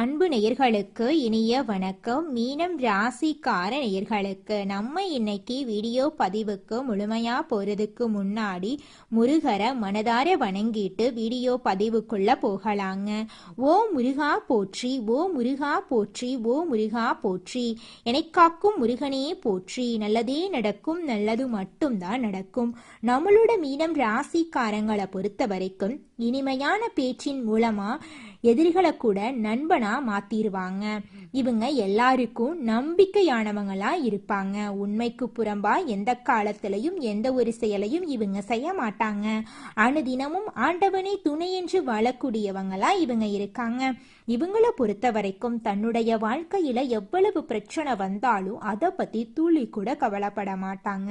அன்பு நேயர்களுக்கு இனிய வணக்கம். மீனம் ராசிக்கார நேயர்களுக்கு நம்ம இன்னைக்கு வீடியோ பதிவுக்கு முழுமையா போறதுக்கு முன்னாடி முருகரை மனதார வணங்கிட்டு வீடியோ பதிவுக்குள்ள போகலாங்க. ஓ முருகா போற்றி, ஓ முருகா போற்றி, ஓ முருகா போற்றி, என்னை காக்கும் முருகனே போற்றி. நல்லதே நடக்கும், நல்லது மட்டும்தான் நடக்கும். நம்மளோட மீனம் ராசிக்காரங்களை பொறுத்த வரைக்கும் இனிமையான பேச்சின் மூலமா எதிரிகளை கூட நண்பனா மாத்திருவாங்க. இவங்க எல்லாருக்கும் நம்பிக்கையானவங்களா இருப்பாங்க. உண்மைக்கு புறம்பா எந்த காலத்திலையும் எந்த ஒரு செயலையும் இவங்க செய்ய மாட்டாங்க. அனுதினமும் ஆண்டவனை துணை என்று வாழக்கூடியவங்களா இவங்க இருக்காங்க. இவங்களை பொறுத்த வரைக்கும் தன்னுடைய வாழ்க்கையில எவ்வளவு பிரச்சனை வந்தாலும் அதை பத்தி துளி கூட கவலைப்பட மாட்டாங்க.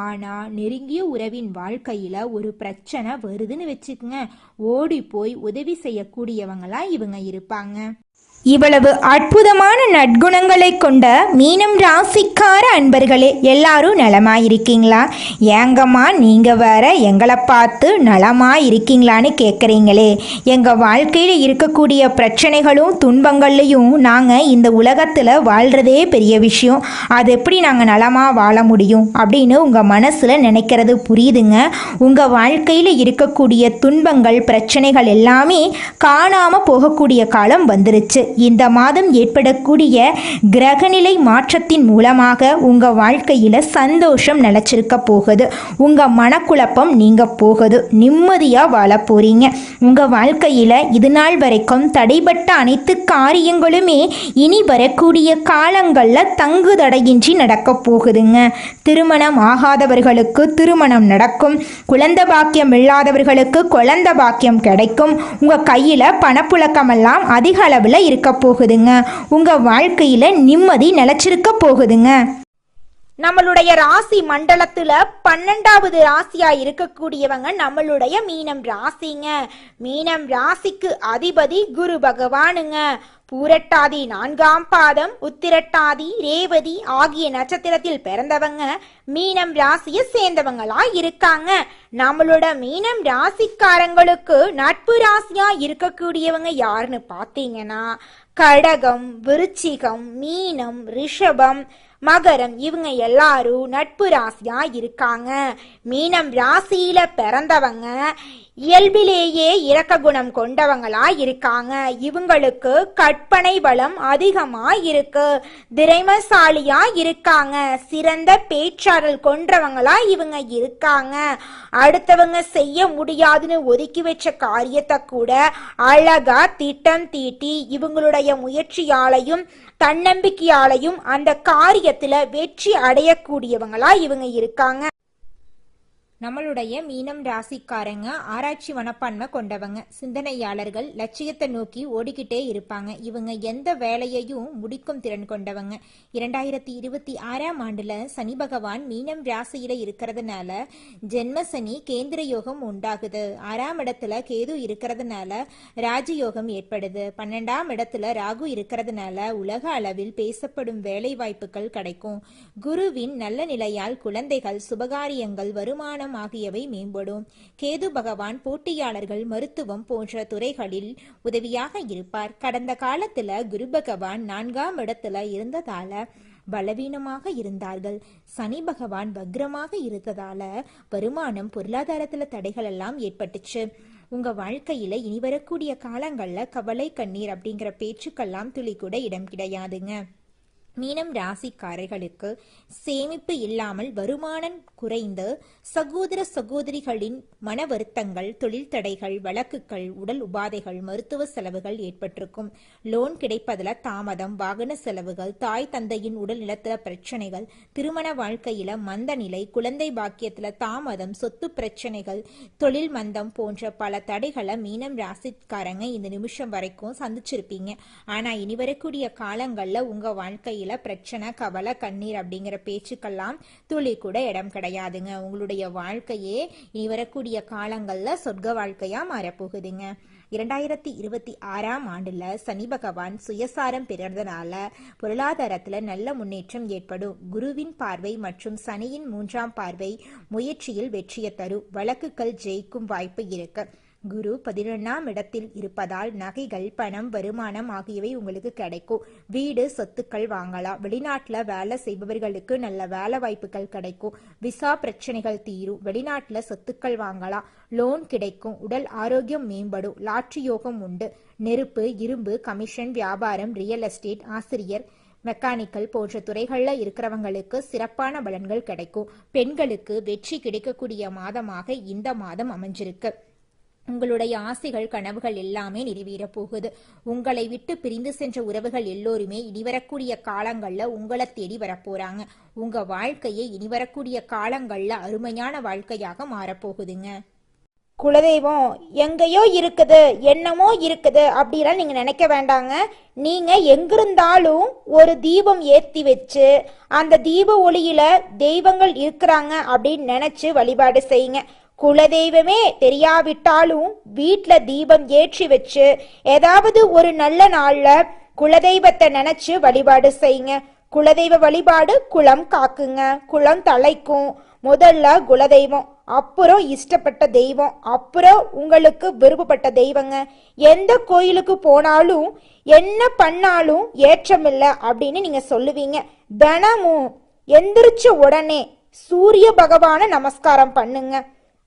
ஆனா நெருங்கிய உறவின் வாழ்க்கையில ஒரு பிரச்சனை வருதுன்னு வச்சுக்கங்க, ஓடி போய் உதவி செய்யக்கூடியவங்களா இவங்க இருப்பாங்க. இவ்வளவு அற்புதமான நற்குணங்களை கொண்ட மீனம் ராசிக்கார அன்பர்களே, எல்லாரும் நலமாயிருக்கீங்களா? ஏங்கம்மா நீங்க வேற எங்களை பார்த்து நலமாயிருக்கீங்களான்னு கேட்குறீங்களே. எங்கள் வாழ்க்கையில் இருக்கக்கூடிய பிரச்சனைகளும் துன்பங்கள்லையும் நாங்கள் இந்த உலகத்தில் வாழ்கிறதே பெரிய விஷயம். அது எப்படி நாங்கள் நலமாக வாழ முடியும் அப்படின்னு உங்கள் மனசில் நினைக்கிறது புரியுதுங்க. உங்கள் வாழ்க்கையில் இருக்கக்கூடிய துன்பங்கள் பிரச்சனைகள் எல்லாமே காணாமல் போகக்கூடிய காலம் வந்துருச்சு. இந்த மாதம் ஏற்படக்கூடிய கிரகநிலை மாற்றத்தின் மூலமாக உங்க வாழ்க்கையில சந்தோஷம் நிலைச்சிருக்க போகுது. உங்க மனக்குழப்பம் நீங்க போகுது. நிம்மதியா வாழ போறீங்க. உங்க வாழ்க்கையில இது நாள் வரைக்கும் தடைபட்ட அனைத்து காரியங்களுமே இனி வரக்கூடிய காலங்கள்ல தங்கு தடையின்றி நடக்க போகுதுங்க. திருமணம் ஆகாதவர்களுக்கு திருமணம் நடக்கும். குழந்தை பாக்கியம் இல்லாதவர்களுக்கு குழந்தை பாக்கியம் கிடைக்கும். உங்க கையில பணப்புழக்கமெல்லாம் அதிக அளவில் இருக்க போகுதுங்க. உங்க வாழ்க்கையில நிம்மதி நிலைச்சிருக்க போகுதுங்க. நம்மளுடைய ராசி மண்டலத்துல 12வது ராசியா இருக்கக்கூடியவங்க நம்மளுடைய மீனம் ராசிங்க. மீனம் ராசிக்கு அதிபதி குரு பகவானுங்க. பூரட்டாதி 4ஆம் பாதம், உத்திரட்டாதி, ரேவதி ஆகிய நட்சத்திரத்தில் பிறந்தவங்க மீனம் ராசியை சேர்ந்தவங்களா இருக்காங்க. நம்மளோட மீனம் ராசிக்காரங்களுக்கு நட்பு ராசியா இருக்கக்கூடியவங்க யாருன்னு பாத்தீங்கன்னா கடகம், விருச்சிகம், மீனம், ரிஷபம், மகரம், இவங்க எல்லாரும் நட்பு ராசியா இருக்காங்க. மீனம் ராசியில பிறந்தவங்க இயல்பிலேயே இரக்க குணம் கொண்டவங்களா இருக்காங்க. இவங்களுக்கு கற்பனை வளம் அதிகமா இருக்கு. திறமைசாலியா இருக்காங்க. சிறந்த பேச்சாற்றல் கொண்டவங்களா இவங்க இருக்காங்க. அடுத்தவங்க செய்ய முடியாதுன்னு ஒதுக்கி வச்ச காரியத்தை கூட அழகா திட்டம் தீட்டி இவங்களுடைய முயற்சியாலையும் தன்னம்பிக்கையாலையும் அந்த காரியத்துல வெற்றி அடையக்கூடியவங்களா இவங்க இருக்காங்க. நம்மளுடைய மீனம் ராசிக்காரங்க ஆராய்ச்சி மனப்பான்மை கொண்டவங்க, சிந்தனையாளர்கள், லட்சியத்தை நோக்கி ஓடிக்கிட்டே இருப்பாங்க. இவங்க எந்த வேலையையும் முடிக்கும் திறன் கொண்டவங்க. 2026ஆம் ஆண்டுல சனி பகவான் மீனம் ராசியில இருக்கிறதுனால ஜென்ம சனி கேந்திர யோகம் உண்டாகுது. 6ஆம் இடத்துல கேது இருக்கிறதுனால ராஜயோகம் ஏற்படுது. 12ஆம் இடத்துல ராகு இருக்கிறதுனால உலக அளவில் பேசப்படும் வேலை வாய்ப்புகள் கிடைக்கும். குருவின் நல்ல நிலையால் குழந்தைகள், சுபகாரியங்கள், வருமானம் ஆகியவை மேம்படும். கேது பகவான் போட்டியாளர்கள், மருத்துவம் போன்ற துறைகளில் உதவியாக இருப்பார். கடந்த காலத்துல குரு பகவான் 4ஆம் இடத்துல இருந்ததால பலவீனமாக இருந்தார்கள். சனி பகவான் வக்ரமாக இருந்ததால வருமானம், பொருளாதாரத்துல தடைகள் எல்லாம் ஏற்பட்டுச்சு. உங்க வாழ்க்கையில இனி வரக்கூடிய காலங்கள்ல கவலை, கண்ணீர் அப்படிங்கிற பேச்சுக்கெல்லாம் துளி கூட இடம் கிடையாதுங்க. மீனம் ராசிக்காரர்களுக்கு சேமிப்பு இல்லாமல் வருமானம் குறைந்து சகோதர சகோதரிகளின் மன வருத்தங்கள், தொழில் தடைகள், வழக்குகள், உடல் உபாதைகள், மருத்துவ செலவுகள் ஏற்பட்டிருக்கும். லோன் கிடைப்பதில் தாமதம், வாகன செலவுகள், தாய் தந்தையின் உடல் நலத்தில பிரச்சனைகள், திருமண வாழ்க்கையில மந்த நிலை, குழந்தை பாக்கியத்துல தாமதம், சொத்து பிரச்சனைகள், தொழில் மந்தம் போன்ற பல தடைகளை மீனம் ராசிக்காரங்க இந்த நிமிஷம் வரைக்கும் சந்திச்சிருப்பீங்க. ஆனா இனி வரக்கூடிய காலங்கள்ல உங்க வாழ்க்கையில பிரச்சனை, கவலை, கண்ணீர் அப்படிங்கிற பேச்சுக்கெல்லாம் துளி கூட இடம் கிடையாதுங்க. உங்களுடைய வாழ்க்கையே இனி வரக்கூடிய காலங்கள்ல சொர்க்க வாழ்க்கையா மாறப்போகுதுங்க. 2026ஆம் ஆண்டுல சனி பகவான் சுயசாரம் பெறறதுனால பொருளாதாரத்துல நல்ல முன்னேற்றம் ஏற்படும். குருவின் பார்வை மற்றும் சனியின் 3ஆம் பார்வை முயற்சியில் வெற்றியை தரும். வழக்குகள் ஜெயிக்கும் வாய்ப்பு இருக்கு. குரு 11ஆம் இடத்தில் இருப்பதால் நகைகள், பணம், வருமானம் ஆகியவை உங்களுக்கு கிடைக்கும். வீடு, சொத்துக்கள் வாங்கலாம். வெளிநாட்டுல வேலை செய்பவர்களுக்கு நல்ல வேலை வாய்ப்புகள் கிடைக்கும். விசா பிரச்சனைகள் தீரும். வெளிநாட்டுல சொத்துக்கள் வாங்கலாம். லோன் கிடைக்கும். உடல் ஆரோக்கியம் மேம்படும். லாட்ரி யோகம் உண்டு. நெருப்பு, இரும்பு, கமிஷன், வியாபாரம், ரியல் எஸ்டேட், ஆசிரியர், மெக்கானிக்கல் போன்ற துறைகளில் இருக்கிறவங்களுக்கு சிறப்பான பலன்கள் கிடைக்கும். பெண்களுக்கு வெற்றி கிடைக்கக்கூடிய மாதமாக இந்த மாதம் அமைஞ்சிருக்கு. உங்களுடைய ஆசைகள், கனவுகள் எல்லாமே நிறைவேற போகுது. உங்களை விட்டு பிரிந்து சென்ற உறவுகள் எல்லோருமே இனிவரக்கூடிய காலங்கள்ல உங்களை தேடி வரப்போறாங்க. உங்க வாழ்க்கையை இனிவரக்கூடிய காலங்கள்ல அருமையான வாழ்க்கையாக மாறப்போகுதுங்க. குலதெய்வம் எங்கேயோ இருக்குது, என்னமோ இருக்குது அப்படிலாம் நீங்க நினைக்க வேண்டாங்க. நீங்க எங்கிருந்தாலும் ஒரு தீபம் ஏத்தி வச்சு அந்த தீப ஒளியில தெய்வங்கள் இருக்கிறாங்க அப்படின்னு நினைச்சு வழிபாடு செய்யுங்க. குலதெய்வமே தெரியாவிட்டாலும் வீட்டில் தீபம் ஏற்றி வச்சு ஏதாவது ஒரு நல்ல நாள்ல குலதெய்வத்தை நினைச்சு வழிபாடு செய்யுங்க. குலதெய்வ வழிபாடு குலம் காக்குங்க, குலம் தலைக்கும். முதல்ல குலதெய்வம், அப்புறம் இஷ்டப்பட்ட தெய்வம், அப்புறம் உங்களுக்கு விருப்பப்பட்ட தெய்வங்க. எந்த கோயிலுக்கு போனாலும் என்ன பண்ணாலும் ஏற்றமில்லை அப்படின்னு நீங்க சொல்லுவீங்க. தினமும் எந்திரிச்ச உடனே சூரிய பகவான நமஸ்காரம் பண்ணுங்க.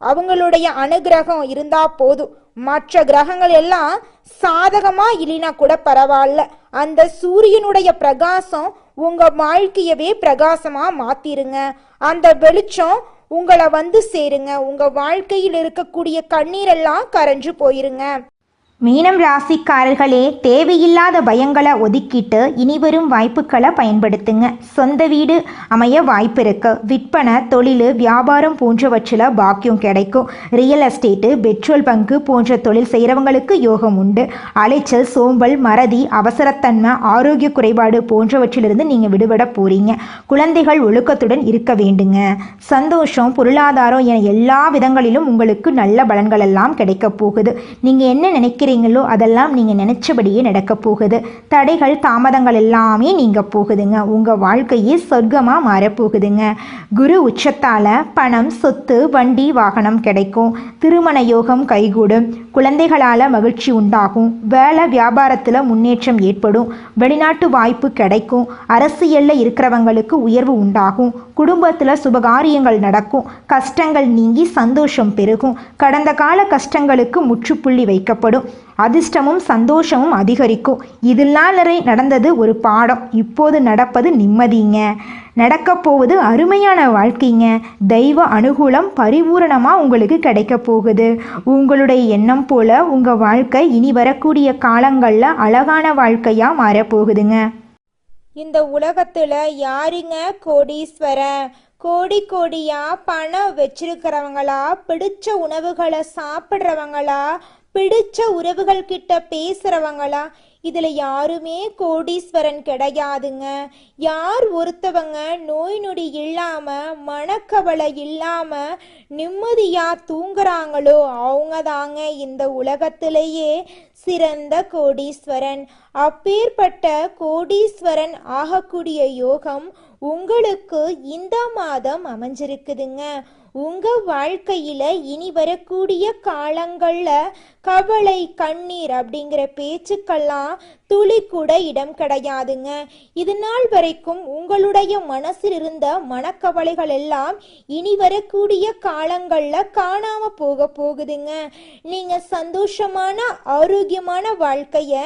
அவங்களுடைய அனுகிரகம் இருந்தா போதும். மற்ற கிரகங்கள் எல்லாம் சாதகமா இல்லைனா கூட பரவாயில்ல, அந்த சூரியனுடைய பிரகாசம் உங்க வாழ்க்கையவே பிரகாசமா மாத்திருங்க. அந்த வெளிச்சம் உங்களை வந்து சேருங்க. உங்க வாழ்க்கையில் இருக்கக்கூடிய கண்ணீரெல்லாம் கரைஞ்சு போயிருங்க. மீனம் ராசிக்காரர்களே, தேவையில்லாத பயங்களை ஒதுக்கிட்டு இனிவரும் வாய்ப்புகளை பயன்படுத்துங்க. சொந்த வீடு அமைய வாய்ப்பு இருக்கு. விற்பனை, தொழில், வியாபாரம் போன்றவற்றில் பாக்கியம் கிடைக்கும். ரியல் எஸ்டேட்டு, பெட்ரோல் பங்கு போன்ற தொழில் செய்கிறவங்களுக்கு யோகம் உண்டு. அலைச்சல், சோம்பல், மறதி, அவசரத்தன்மை, ஆரோக்கிய குறைபாடு போன்றவற்றிலிருந்து நீங்கள் விடுபட போறீங்க. குழந்தைகள் ஒழுக்கத்துடன் இருக்க வேண்டுங்க. சந்தோஷம், பொருளாதாரம் என எல்லா விதங்களிலும் உங்களுக்கு நல்ல பலன்கள் எல்லாம் கிடைக்க போகுது. நீங்கள் என்ன நினைக்கிறீங்களோ அதெல்லாம் நீங்க நினைச்சபடியே நடக்க போகுது. தடைகள், தாமதங்கள் எல்லாமே நீங்க போகுதுங்க. உங்க வாழ்க்கையே சொர்க்கமா மாறப்போகுதுங்க. குரு உச்சத்தால பணம், சொத்து, வண்டி, வாகனம் கிடைக்கும். திருமண யோகம் கைகூடும். குழந்தைகளால மகிழ்ச்சி உண்டாகும். வேலை, வியாபாரத்துல முன்னேற்றம் ஏற்படும். வெளிநாட்டு வாய்ப்பு கிடைக்கும். அரசியல்ல இருக்கிறவங்களுக்கு உயர்வு உண்டாகும். குடும்பத்துல சுபகாரியங்கள் நடக்கும். கஷ்டங்கள் நீங்கி சந்தோஷம் பெருகும். கடந்த கால கஷ்டங்களுக்கு முற்றுப்புள்ளி வைக்கப்படும். அதிர்ஷ்டமும் சந்தோஷமும் அதிகரிக்கும். இதெல்லாம் நடந்தது ஒரு பாடம், இப்போது நடப்பது நிம்மதிங்க. நடக்க போவது அருமையான வாழ்க்கைங்க. தெய்வ அனுகூலம் பரிபூரணமாக உங்களுக்கு கிடைக்க போகுது. உங்களுடைய எண்ணம் போல உங்கள் வாழ்க்கை இனி வரக்கூடிய காலங்களில் அழகான வாழ்க்கையாக மாறப்போகுதுங்க. இந்த உலகத்துல யாருங்க கோடீஸ்வரன்? கோடி கோடியா பணம் வச்சிருக்கிறவங்களா, பிடிச்ச உணவுகளை சாப்பிட்றவங்களா, பிடிச்ச உறவுகள் கிட்ட பேசுறவங்களா? இதுல யாருமே கோடீஸ்வரன் கிடையாதுங்க. யார் ஒருத்தவங்க நோய் நொடி இல்லாம, மனக்கவலை இல்லாம நிம்மதியா தூங்குறாங்களோ அவங்க தாங்க இந்த உலகத்திலேயே சிறந்த கோடீஸ்வரன். அப்பேற்பட்ட கோடீஸ்வரன் ஆகக்கூடிய யோகம் உங்களுக்கு இந்த மாதம் அமைஞ்சிருக்குதுங்க. உங்க வாழ்க்கையில இனி வரக்கூடிய காலங்கள்ல கவலை, கண்ணீர் அப்படிங்கிற பேச்சுக்கெல்லாம் துளி கூட இடம் கிடையாதுங்க. இது நாள் வரைக்கும் உங்களுடைய மனசில் இருந்த மனக்கவலைகள் எல்லாம் இனி வரக்கூடிய காலங்கள்ல காணாம போகுதுங்க. நீங்க சந்தோஷமான, ஆரோக்கியமான வாழ்க்கைய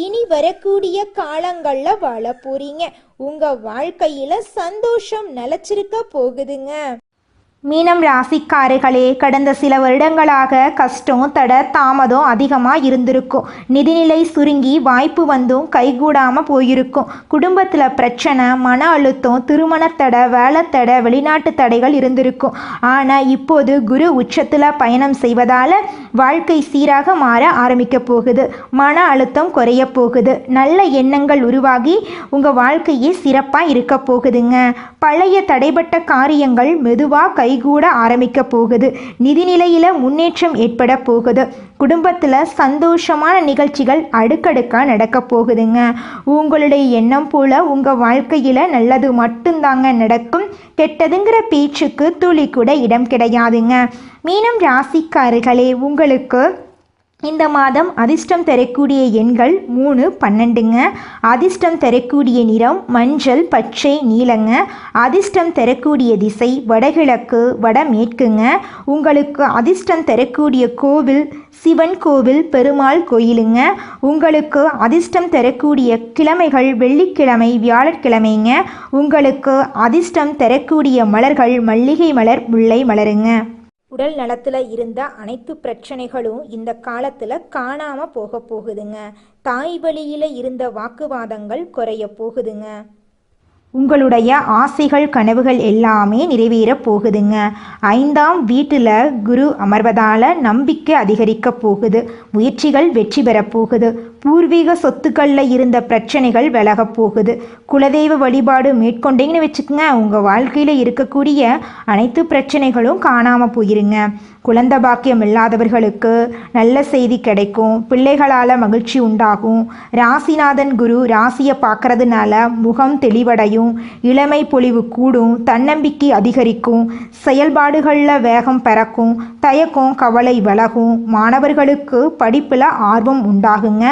இனி வரக்கூடிய காலங்கள்ல வாழ போறீங்க. உங்க வாழ்க்கையில சந்தோஷம் நிலைச்சிருக்க போகுதுங்க. மீனம் ராசிக்காரர்களே, கடந்த சில வருடங்களாக கஷ்டம், தடை, தாமதம் அதிகமாக இருந்திருக்கும். நிதிநிலை சுருங்கி வாய்ப்பு வந்தும் கைகூடாமல் போயிருக்கும். குடும்பத்தில் பிரச்சனை, மன அழுத்தம், திருமண தடை, வேலை தடை, வெளிநாட்டு தடைகள் இருந்திருக்கும். ஆனால் இப்போது குரு உச்சத்தில் பயணம் செய்வதால் வாழ்க்கை சீராக மாற ஆரம்பிக்க போகுது. மன அழுத்தம் குறைய போகுது. நல்ல எண்ணங்கள் உருவாகி உங்கள் வாழ்க்கையே சிறப்பாக இருக்க போகுதுங்க. பழைய தடைப்பட்ட காரியங்கள் மெதுவாக கைகூட ஆரம்பிக்க போகுது. நிதிநிலையில முன்னேற்றம் ஏற்பட போகுது. குடும்பத்தில் சந்தோஷமான நிகழ்ச்சிகள் அடுக்கடுக்காக நடக்க போகுதுங்க. உங்களுடைய எண்ணம் போல உங்கள் வாழ்க்கையில் நல்லது மட்டும்தாங்க நடக்கும். கெட்டதுங்கிற பேச்சுக்கு துளி கூட இடம் கிடையாதுங்க. மீனம் ராசிக்காரர்களே, உங்களுக்கு இந்த மாதம் அதிர்ஷ்டம் தரக்கூடிய எண்கள் 3, 12ங்க. அதிர்ஷ்டம் தரக்கூடிய நிறம் மஞ்சள், பச்சை, நீலங்க. அதிர்ஷ்டம் தரக்கூடிய திசை வடகிழக்கு, வடமேற்குங்க. உங்களுக்கு அதிர்ஷ்டம் தரக்கூடிய கோவில் சிவன் கோவில், பெருமாள் கோயிலுங்க. உங்களுக்கு அதிர்ஷ்டம் தரக்கூடிய கிழமைகள் வெள்ளிக்கிழமை, வியாழக்கிழமைங்க. உங்களுக்கு அதிர்ஷ்டம் தரக்கூடிய மலர்கள் மல்லிகை மலர், முல்லை மலருங்க. உடல் நலத்தில் இருந்த அனைத்து பிரச்சனைகளும் இந்த காலத்தில் காணாமல் போகுதுங்க. தாய் வழியில் இருந்த வாக்குவாதங்கள் குறைய போகுதுங்க. உங்களுடைய ஆசைகள் கனவுகள் எல்லாமே நிறைவேற போகுதுங்க. 5ஆம் வீட்டில் குரு அமர்வதால் நம்பிக்கை அதிகரிக்க போகுது. முயற்சிகள் வெற்றி பெற போகுது. பூர்வீக சொத்துக்களில் இருந்த பிரச்சனைகள் விலக போகுது. குலதெய்வ வழிபாடு மேற்கொண்டீங்கன்னு வச்சுக்கோங்க, உங்கள் வாழ்க்கையில் இருக்கக்கூடிய அனைத்து பிரச்சனைகளும் காணாமல் போயிருங்க. குழந்தை பாக்கியம் இல்லாதவர்களுக்கு நல்ல செய்தி கிடைக்கும். பிள்ளைகளால் மகிழ்ச்சி உண்டாகும். ராசிநாதன் குரு ராசியை பார்க்கறதுனால முகம் தெளிவடையும். இளமை பொலிவு கூடும். தன்னம்பிக்கை அதிகரிக்கும். செயல்பாடுகளில் வேகம் பிறக்கும். தயக்கம் கவலை விலகும். மாணவர்களுக்கு படிப்பில் ஆர்வம் உண்டாகுங்க.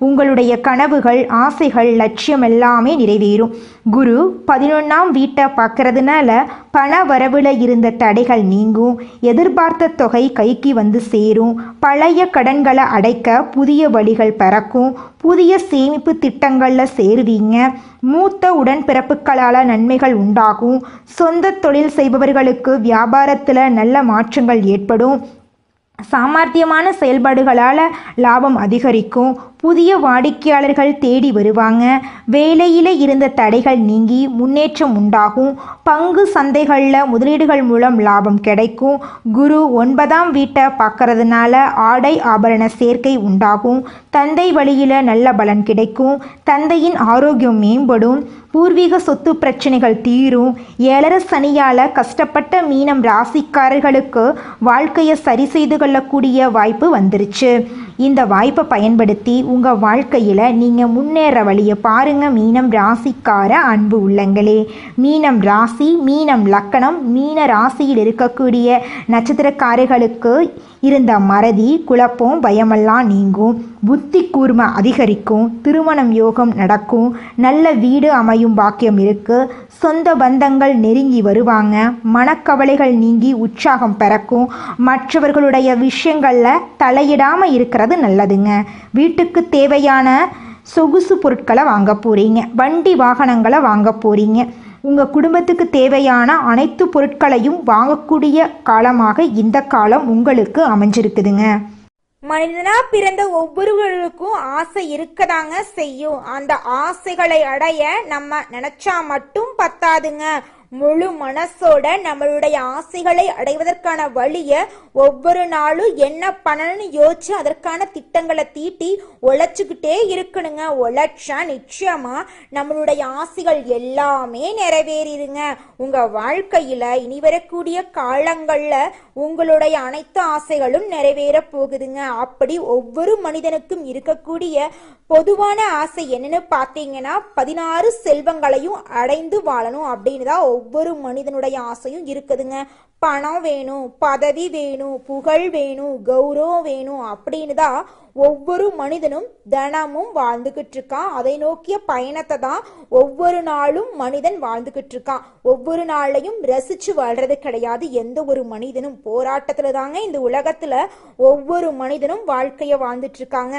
உங்களுடைய கனவுகள் ஆசைகள் லட்சியம் எல்லாமே நிறைவேறும். குரு 11ஆம் வீட்டை பார்க்கறதுனால பண வரவில் இருந்த தடைகள் நீங்கும். எதிர்பார்த்த தொகை கைக்கு வந்து சேரும். பழைய கடன்களை அடைக்க புதிய வழிகள் பிறக்கும். புதிய சேமிப்பு திட்டங்களில் சேருவீங்க. மூத்த உடன்பிறப்புகளால் நன்மைகள் உண்டாகும். சொந்த தொழில் செய்பவர்களுக்கு வியாபாரத்தில் நல்ல மாற்றங்கள் ஏற்படும். சாமர்த்தியமான செயல்பாடுகளால் லாபம் அதிகரிக்கும். புதிய வாடிக்கையாளர்கள் தேடி வருவாங்க. வேலையில் இருந்த தடைகள் நீங்கி முன்னேற்றம் உண்டாகும். பங்கு சந்தைகளில் முதலீடுகள் மூலம் லாபம் கிடைக்கும். குரு 9ஆம் வீட்டை பார்க்கறதுனால ஆடை ஆபரண சேர்க்கை உண்டாகும். தந்தை வழியில் நல்ல பலன் கிடைக்கும். தந்தையின் ஆரோக்கியம் மேம்படும். பூர்வீக சொத்து பிரச்சனைகள் தீரும். 7 சனியால் கஷ்டப்பட்ட மீனம் ராசிக்காரர்களுக்கு வாழ்க்கையை சரி செய்து கொள்ளக்கூடிய வாய்ப்பு வந்துருச்சு. இந்த வாய்ப்பை பயன்படுத்தி உங்கள் வாழ்க்கையில் நீங்கள் முன்னேற வழியை பாருங்கள். மீனம் ராசிக்கார அன்பு உள்ளங்களே, மீனம் ராசி, மீனம் லக்கணம், மீன ராசியில் இருக்கக்கூடிய நட்சத்திரக்காரர்களுக்கு இருந்த மறதி, குழப்பம், பயமெல்லாம் நீங்கும். புத்தி கூர்மை அதிகரிக்கும். திருமணம் யோகம் நடக்கும். நல்ல வீடு அமையும் பாக்கியம் இருக்கு. சொந்த பந்தங்கள் நெருங்கி வருவாங்க. மனக்கவலைகள் நீங்கி உற்சாகம் பிறக்கும். மற்றவர்களுடைய விஷயங்களில் தலையிடாமல் இருக்கிறது நல்லதுங்க. வீட்டுக்கு தேவையான சொகுசு பொருட்களை வாங்க போகிறீங்க. வண்டி வாகனங்களை வாங்க போகிறீங்க. உங்கள் குடும்பத்துக்கு தேவையான அனைத்து பொருட்களையும் வாங்கக்கூடிய காலமாக இந்த காலம் உங்களுக்கு அமைஞ்சிருக்குதுங்க. மனிதனா பிறந்த ஒவ்வொருவருக்கும் ஆசை இருக்கதாங்க செய்யும். அந்த ஆசைகளை அடைய நம்ம நினைச்சா மட்டும் பத்தாதுங்க. முழு மனசோட நம்மளுடைய ஆசைகளை அடைவதற்கான வழிய ஒவ்வொரு நாளும் என்ன பண்ணணும்னு யோசிச்சு அதற்கான திட்டங்களை தீட்டி உழைச்சுக்கிட்டே இருக்கணுங்க. உழைச்சா நிச்சயமா நம்மளுடைய ஆசைகள் எல்லாமே நிறைவேறிடுங்க. உங்க வாழ்க்கையில இனி வரக்கூடிய காலங்கள்ல உங்களுடைய அனைத்து ஆசைகளும் நிறைவேற போகுதுங்க. அப்படி ஒவ்வொரு மனிதனுக்கும் இருக்கக்கூடிய பொதுவான ஆசை என்னன்னு பார்த்தீங்கன்னா 16 செல்வங்களையும் அடைந்து வாழணும் அப்படின்னு தான் ஒவ்வொரு மனிதனுடைய ஆசையும் இருக்குதுங்க. பணம் வேணும், பதவி வேணும், புகழ் வேணும், கௌரவம் வேணும் அப்படின்னு தான் ஒவ்வொரு மனிதனும் தினமும் வாழ்ந்துகிட்டு இருக்கான். அதை நோக்கிய பயணத்தை தான் ஒவ்வொரு நாளும் மனிதன் வாழ்ந்துகிட்டு இருக்கான். ஒவ்வொரு நாளையும் ரசிச்சு வாழ்றது கிடையாது. எந்த ஒரு மனிதனும் போராட்டத்துல தாங்க இந்த உலகத்துல ஒவ்வொரு மனிதனும் வாழ்க்கைய வாழ்ந்துட்டு இருக்காங்க.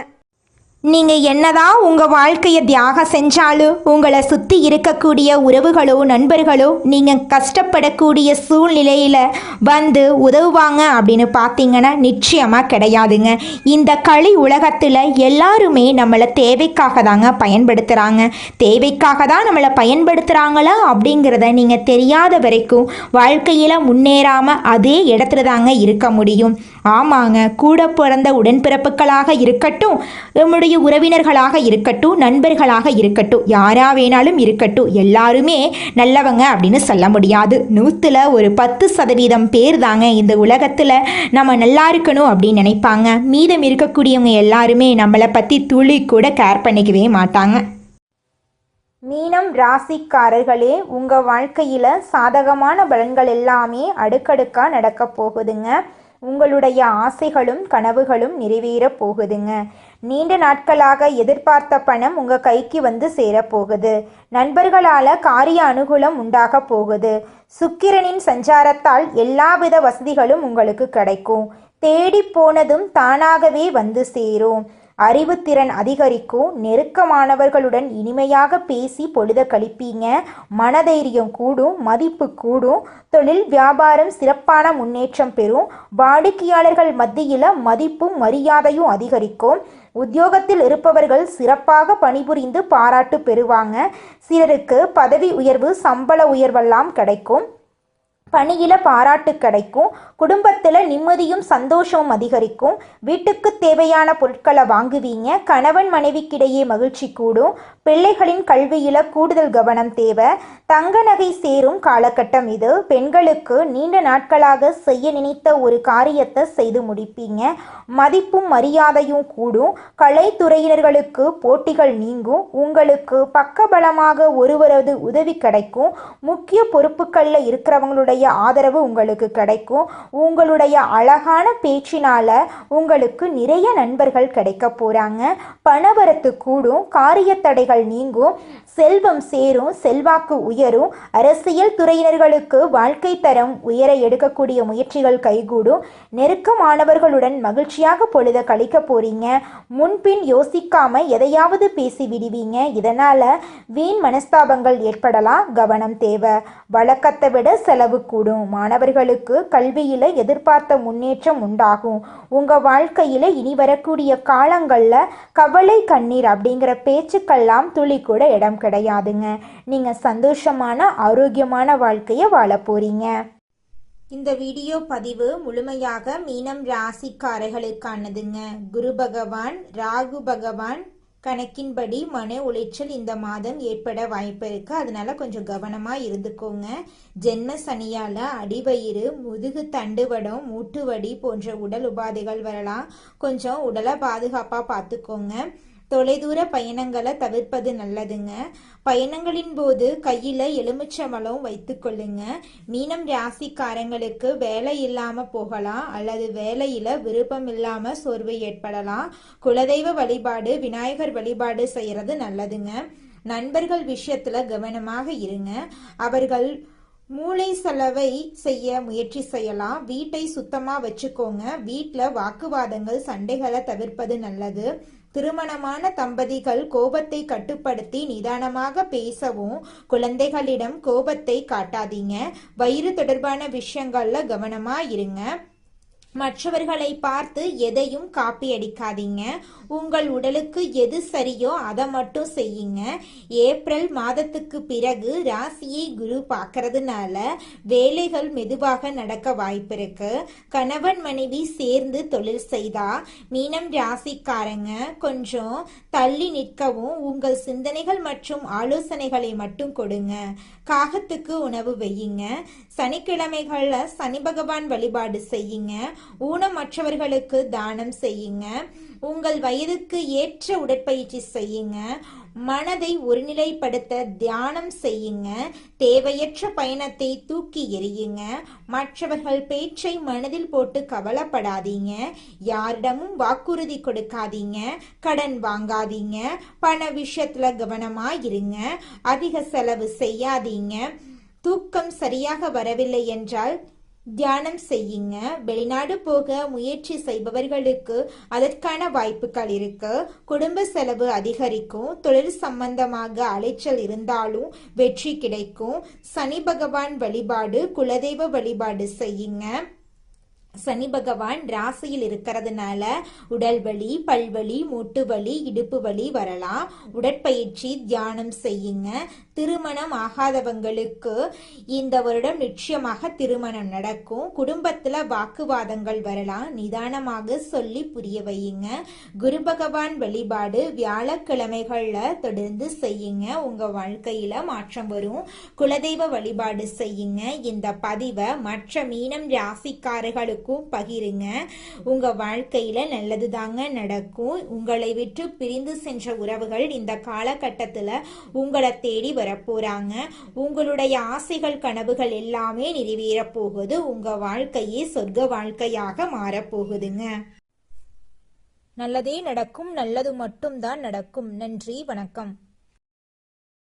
நீங்கள் என்னதான் உங்கள் வாழ்க்கையை தியாகம் செஞ்சாலும் உங்களை சுற்றி இருக்கக்கூடிய உறவுகளோ நண்பர்களோ நீங்கள் கஷ்டப்படக்கூடிய சூழ்நிலையில் வந்து உதவுவாங்க அப்படின்னு பார்த்தீங்கன்னா நிச்சயமாக கிடையாதுங்க. இந்த களி உலகத்தில் எல்லாருமே நம்மளை தேவைக்காக தாங்க பயன்படுத்துகிறாங்க. தேவைக்காக தான் நம்மளை பயன்படுத்துகிறாங்களா அப்படிங்கிறத நீங்கள் தெரியாத வரைக்கும் வாழ்க்கையில் முன்னேறாமல் அதே இடத்துல தாங்க இருக்க முடியும். ஆமாங்க, கூட பிறந்த உடன்பிறப்புகளாக இருக்கட்டும், நம்முடைய உறவினர்களாக இருக்கட்டும், நண்பர்களாக இருக்கட்டும், யாரா வேணாலும் இருக்கட்டும், எல்லாருமே நல்லவங்க அப்படின்னு சொல்ல முடியாது. 100ல் ஒரு 10% பேர் தாங்க இந்த உலகத்தில் நம்ம நல்லா இருக்கணும் அப்படின்னு நினைப்பாங்க. மீதம் இருக்கக்கூடியவங்க எல்லாருமே நம்மளை பற்றி துளி கூட கேர் பண்ணிக்கவே மாட்டாங்க. மீனம் ராசிக்காரர்களே, உங்கள் வாழ்க்கையில் சாதகமான பலன்கள் எல்லாமே அடுக்கடுக்காக நடக்க போகுதுங்க. உங்களுடைய ஆசைகளும் கனவுகளும் நிறைவேறப் போகுதுங்க. நீண்ட நாட்களாக எதிர்பார்த்த பணம் உங்கள் கைக்கு வந்து சேரப்போகுது. நண்பர்களால் காரிய அனுகூலம் உண்டாக போகுது. சுக்கிரனின் சஞ்சாரத்தால் எல்லாவித வசதிகளும் உங்களுக்கு கிடைக்கும். தேடி போனதும் தானாகவே வந்து சேரும். அறிவுத்திறன் அதிகரிக்கும். நெருக்கமானவர்களுடன் இனிமையாக பேசி பொழுத கழிப்பீங்க. மனதைரியம் கூடும், மதிப்பு கூடும். தொழில் வியாபாரம் சிறப்பான முன்னேற்றம் பெறும். வாடிக்கையாளர்கள் மத்தியில் மதிப்பும் மரியாதையும் அதிகரிக்கும். உத்தியோகத்தில் இருப்பவர்கள் சிறப்பாக பணிபுரிந்து பாராட்டு பெறுவாங்க. சிலருக்கு பதவி உயர்வு, சம்பள உயர்வெல்லாம் கிடைக்கும். பணியில பாராட்டு கிடைக்கும். குடும்பத்தில் நிம்மதியும் சந்தோஷமும் அதிகரிக்கும். வீட்டுக்கு தேவையான பொருட்களை வாங்குவீங்க. கணவன் மனைவிக்கிடையே மகிழ்ச்சி கூடும். பிள்ளைகளின் கல்வியில கூடுதல் கவனம் தேவை. தங்க நகை சேரும் காலகட்டம் இது. பெண்களுக்கு நீண்ட நாட்களாக செய்ய நினைத்த ஒரு காரியத்தை செய்து முடிப்பீங்க. மதிப்பும் மரியாதையும் கூடும். கலைத்துறையினர்களுக்கு போட்டிகள் நீங்கும். உங்களுக்கு பக்கபலமாக ஒருவரது உதவி கிடைக்கும். முக்கிய பொறுப்புகளில் இருக்கிறவங்களுடைய ஆதரவு உங்களுக்கு கிடைக்கும். உங்களுடைய அழகான பேச்சினால உங்களுக்கு நிறைய நண்பர்கள் கிடைக்க போறாங்க. பணவரத்து கூடும். காரிய தடைகள் நீங்கும். செல்வம் சேரும். செல்வாக்கு உயரும். அரசியல் துறையினர்களுக்கு வாழ்க்கை தரம் உயர எடுக்கக்கூடிய முயற்சிகள் கைகூடும். நெருக்கமானவர்களுடன் மகிழ்ச்சியாக பொழுத கழிக்க போறீங்க. முன்பின் யோசிக்காம எதையாவது பேசி விடுவீங்க. இதனால வீண் மனஸ்தாபங்கள் ஏற்படலாம். கவனம் தேவை. வழக்கத்தை விட செலவு கூடும். மாணவர்களுக்கு கல்வியில எதிர்பார்த்த முன்னேற்றம் உண்டாகும். உங்க வாழ்க்கையில இனி வரக்கூடிய காலங்கள்ல கவலை, கண்ணீர் அப்படிங்கிற பேச்சுக்கெல்லாம் துளி கூட இடம் கிடையாதுங்க. நீங்க சந்தோஷமான ஆரோக்கியமான வாழ்க்கையை வாழ போறீங்க. இந்த வீடியோ பதிவு முழுமையாக மீனம் ராசிக்காரர்களுக்கானதுங்க. குரு பகவான், ராகு பகவான் கணக்கின்படி மன உளைச்சல் இந்த மாதம் ஏற்பட வாய்ப்பு இருக்கு. அதனால கொஞ்சம் கவனமா இருந்துக்கோங்க. ஜென்ம சனியால அடிவயிறு, முதுகு தண்டுவடம், மூட்டுவடி போன்ற உடல் உபாதைகள் வரலாம். கொஞ்சம் உடலை பாதுகாப்பா பார்த்துக்கோங்க. தொலைதூர பயணங்களை தவிர்ப்பது நல்லதுங்க. பயணங்களின் போது கையில எலுமிச்சம்பழம் வைத்துக் கொள்ளுங்க. மீனம் ராசிக்காரங்களுக்கு வேலை இல்லாம போகலாம், அல்லது வேலையில விருப்பம் இல்லாம சோர்வு ஏற்படலாம். குலதெய்வ வழிபாடு, விநாயகர் வழிபாடு செய்யறது நல்லதுங்க. நண்பர்கள் விஷயத்துல கவனமாக இருங்க. அவர்கள் மூளை செலவை செய்ய முயற்சி செய்யலாம். வீட்டை சுத்தமா வச்சுக்கோங்க. வீட்டில் வாக்குவாதங்கள், சண்டைகளை தவிர்ப்பது நல்லது. திருமணமான தம்பதிகள் கோபத்தை கட்டுப்படுத்தி நிதானமாக பேசவும். குழந்தைகளிடம் கோபத்தை காட்டாதீங்க. வயிறு தொடர்பான விஷயங்கள்ல கவனமா இருங்க. மற்றவர்களை பார்த்து எதையும் காப்பி அடிக்காதீங்க. உங்கள் உடலுக்கு எது சரியோ அதை மட்டும் செய்யுங்க. ஏப்ரல் மாதத்துக்கு பிறகு ராசியை குரு பார்க்கறதுனால வேலைகள் மெதுவாக நடக்க வாய்ப்பு இருக்கு. கணவன் மனைவி சேர்ந்து தொழில் செய்தா மீனம் ராசிக்காரங்க கொஞ்சம் தள்ளி நிற்கவும். உங்கள் சிந்தனைகள் மற்றும் ஆலோசனைகளை மட்டும் கொடுங்க. காகத்துக்கு உணவு வையுங்க. சனிக்கிழமைகள்ல சனி பகவான் வழிபாடு செய்யுங்க. ஊனமற்றவர்களுக்கு தானம் செய்யுங்க. உங்கள் வயதுக்கு ஏற்ற உடற்பயிற்சி செய்யுங்க. மனதை ஒருநிலைப்படுத்த தியானம் செய்யுங்க. தேவையற்ற பயணத்தை தூக்கி எறியுங்க. மற்றவர்கள் பேச்சை மனதில் போட்டு கவலைப்படாதீங்க. யாரிடமும் வாக்குறுதி கொடுக்காதீங்க. கடன் வாங்காதீங்க. பண விஷயத்துல கவனமா இருங்க. அதிக செலவு செய்யாதீங்க. தூக்கம் சரியாக வரவில்லை என்றால் தியானம் செய்யுங்க. வெளிநாடு போக முயற்சி செய்பவர்களுக்கு அதற்கான வாய்ப்புகள் இருக்கு. குடும்ப செலவு அதிகரிக்கும். தொழில் சம்பந்தமாக அலைச்சல் இருந்தாலும் வெற்றி கிடைக்கும். சனி பகவான் வழிபாடு, குலதெய்வ வழிபாடு செய்யுங்க. சனி பகவான் ராசியில் இருக்கிறதுனால உடல் வலி, பல்வலி, மூட்டு வலி, இடுப்பு வலி வரலாம். உடற்பயிற்சி, தியானம் செய்யுங்க. திருமணம் ஆகாதவங்களுக்கு இந்த வருடம் நிச்சயமாக திருமணம் நடக்கும். குடும்பத்துல வாக்குவாதங்கள் வரலாம். நிதானமாக சொல்லி புரிய வையுங்க. குரு பகவான் வழிபாடு வியாழக்கிழமைகள்ல தொடர்ந்து செய்யுங்க. உங்க வாழ்க்கையில மாற்றம் வரும். குலதெய்வ வழிபாடு செய்யுங்க. இந்த பதிவை மற்ற மீனம் ராசிக்காரர்களுக்கு நண்பர்களுக்கும் பகிருங்க. உங்க வாழ்க்கையில நல்லது தாங்க நடக்கும். உங்களை விட்டு பிரிந்து சென்ற உறவுகள் இந்த காலகட்டத்துல உங்களை தேடி வரப்போறாங்க. உங்களுடைய ஆசைகள் கனவுகள் எல்லாமே நிறைவேற போகுது. உங்க வாழ்க்கையே சொர்க்க வாழ்க்கையாக மாறப்போகுதுங்க. நல்லதே நடக்கும், நல்லது மட்டும்தான் நடக்கும். நன்றி, வணக்கம்.